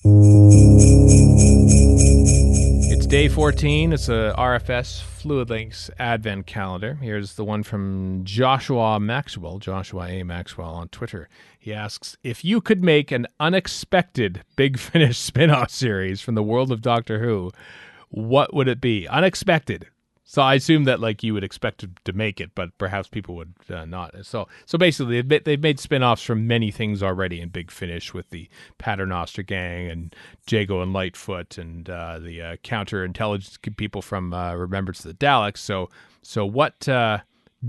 It's day 14. It's a RFS Fluid Links Advent Calendar. Here's the one from Joshua Maxwell, Joshua A. Maxwell on Twitter. He asks, if you could make an unexpected Big Finish spin-off series from the world of Doctor Who, what would it be? Unexpected. So I assume that like you would expect to make it, but perhaps people would not. So basically, they've made spin-offs from many things already in Big Finish with the Paternoster Gang and Jago and Lightfoot and the counterintelligence people from Remembrance of the Daleks. So what,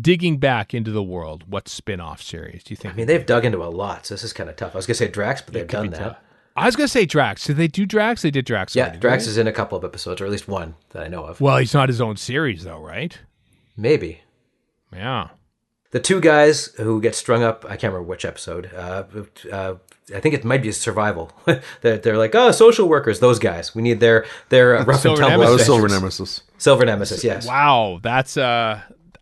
digging back into the world, what spin-off series do you think? I mean, they've dug into a lot, so this is kind of tough. I was going to say Drax, but they've done that. Tough. I was going to say Drax. Did they do Drax? They did Drax. Yeah, already, Drax right? is in a couple of episodes, or at least one that I know of. Well, he's not his own series, though, right? Maybe. Yeah. The two guys who get strung up, I can't remember which episode. I think it might be Survival. they're like, oh, social workers, those guys. We need their rough and tumble. That was Silver Nemesis. Silver Nemesis, yes. Wow, that's...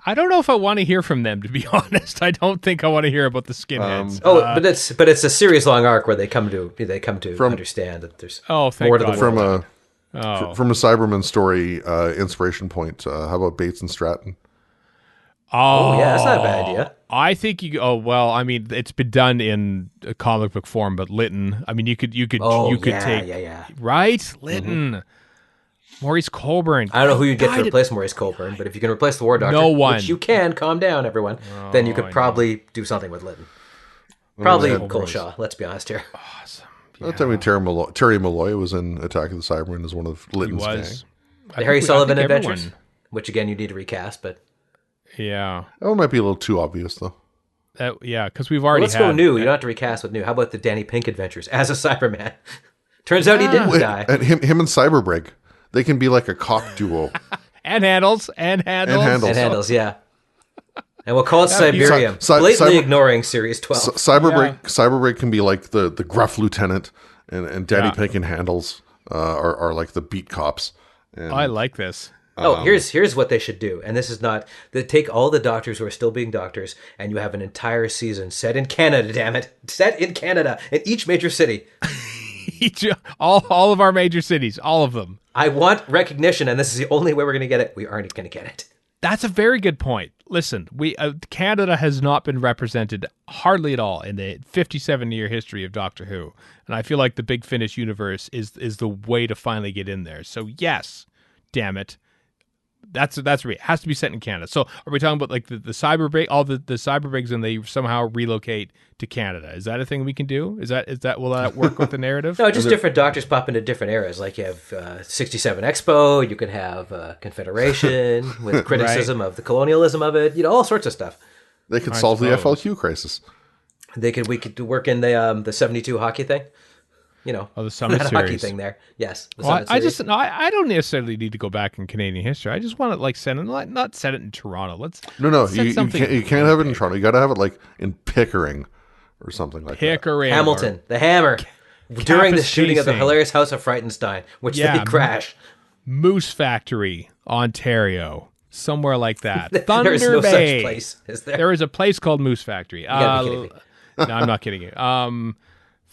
I don't know if I want to hear from them, to be honest. I don't think I want to hear about the skinheads. But it's a serious long arc where they come to understand that there's more to the world. From a Cyberman story inspiration point, how about Bates and Stratton? Oh yeah, that's not a bad idea. I think you. Oh well, I mean, it's been done in a comic book form, but Lytton. I mean, you could take right Lytton. Mm-hmm. Maurice Colburn. I don't know who you'd get to replace Maurice Colburn, but if you can replace the War Doctor, no one. Which you can, calm down, everyone, then you could probably do something with Lytton. Probably Cole Shaw, let's be honest here. Awesome. Yeah. Tell me Terry Malloy was in Attack of the Cybermen as one of Lytton's gang. The Harry Sullivan Adventures, which again you need to recast, but... Yeah. That one might be a little too obvious, though. Because we've already let's go new. You don't have to recast with new. How about the Danny Pink Adventures as a Cyberman? Turns out he didn't die. And him and Cyberbreak. They can be like a cock duo. and handles, yeah. And we'll call it Siberium. Blatantly ignoring Series 12. Cyberbreak can be like the gruff lieutenant, and Danny Pink and Handles are like the beat cops. And, I like this. Here's what they should do. And this is not... They take all the doctors who are still being doctors, and you have an entire season set in Canada, damn it. Set in Canada, in each major city. all of our major cities, all of them. I want recognition, and this is the only way we're going to get it. We aren't going to get it. That's a very good point. Listen, Canada has not been represented hardly at all in the 57-year history of Doctor Who, and I feel like the Big Finish universe is the way to finally get in there. So yes, damn it. That's it has to be set in Canada. So are we talking about like the cyberbreak, all the cyberbrigs, and they somehow relocate to Canada? Is that a thing we can do? Is that will that work with the narrative? No, just different doctors pop into different eras. Like you have 67 Expo, you could have Confederation with criticism of the colonialism of it. All sorts of stuff. They could solve the FLQ crisis. We could work in the 72 hockey thing. The Summit that Series. Hockey thing there. Yes. I don't necessarily need to go back in Canadian history. I just want to not set it in Toronto. You can't have it in Toronto. You got to have it like in Pickering or something like that. Hamilton, the Hammer. During the shooting of the hilarious House of Frightenstein, which they crash. Moose Factory, Ontario. Somewhere like that. Thunder There is no Bay. such place, is there? There is a place called Moose Factory. You gotta be kidding me. No, I'm not kidding you.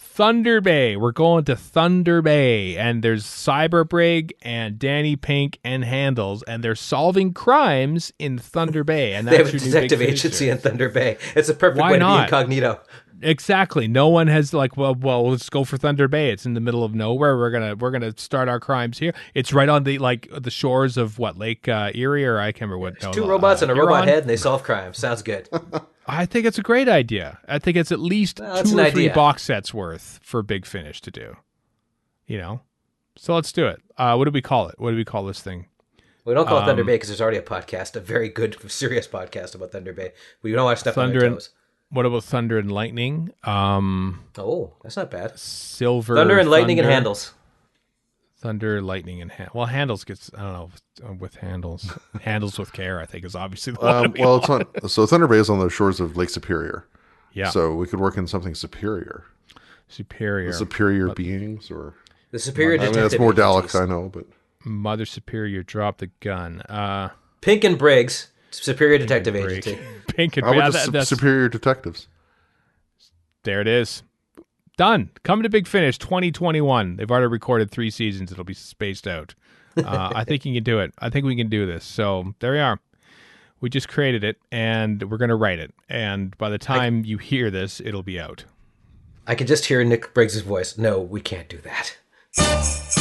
Thunder Bay. We're going to Thunder Bay, and there's Cyberbrig and Danny Pink and Handles, and they're solving crimes in Thunder Bay. And they that's have a your new detective Big agency in Thunder Bay. It's a perfect way to be incognito. Exactly. No one has well, let's go for Thunder Bay. It's in the middle of nowhere. We're gonna start our crimes here. It's right on the shores of Lake Erie, or I can't remember what. There's two robots and a robot head, and they solve crimes. Sounds good. I think it's a great idea. I think it's at least 2 or 3 box sets worth for Big Finish to do. So let's do it. What do we call it? What do we call this thing? We don't call it Thunder Bay because there's already a podcast, a very good, serious podcast about Thunder Bay. We don't want to step on their toes. What about Thunder and Lightning? That's not bad. Thunder and Lightning and Handles. Thunder, Lightning, and Handles gets, I don't know, with Handles. Handles with Care, I think, is obviously the one. It's on. So Thunder Bay is on the shores of Lake Superior. Yeah. So we could work in something superior. The superior beings, or the superior detective. I mean, that's more Daleks, I know, but Mother Superior dropped the gun. Pink and Briggs, Superior Detective Agency. Pink and Briggs. Superior Detectives. There it is. Done. Coming to Big Finish 2021. They've already recorded 3 seasons. It'll be spaced out. I think you can do it. I think we can do this. So there we are. We just created it, and we're going to write it. And by the time you hear this, it'll be out. I can just hear Nick Briggs' voice. No, we can't do that.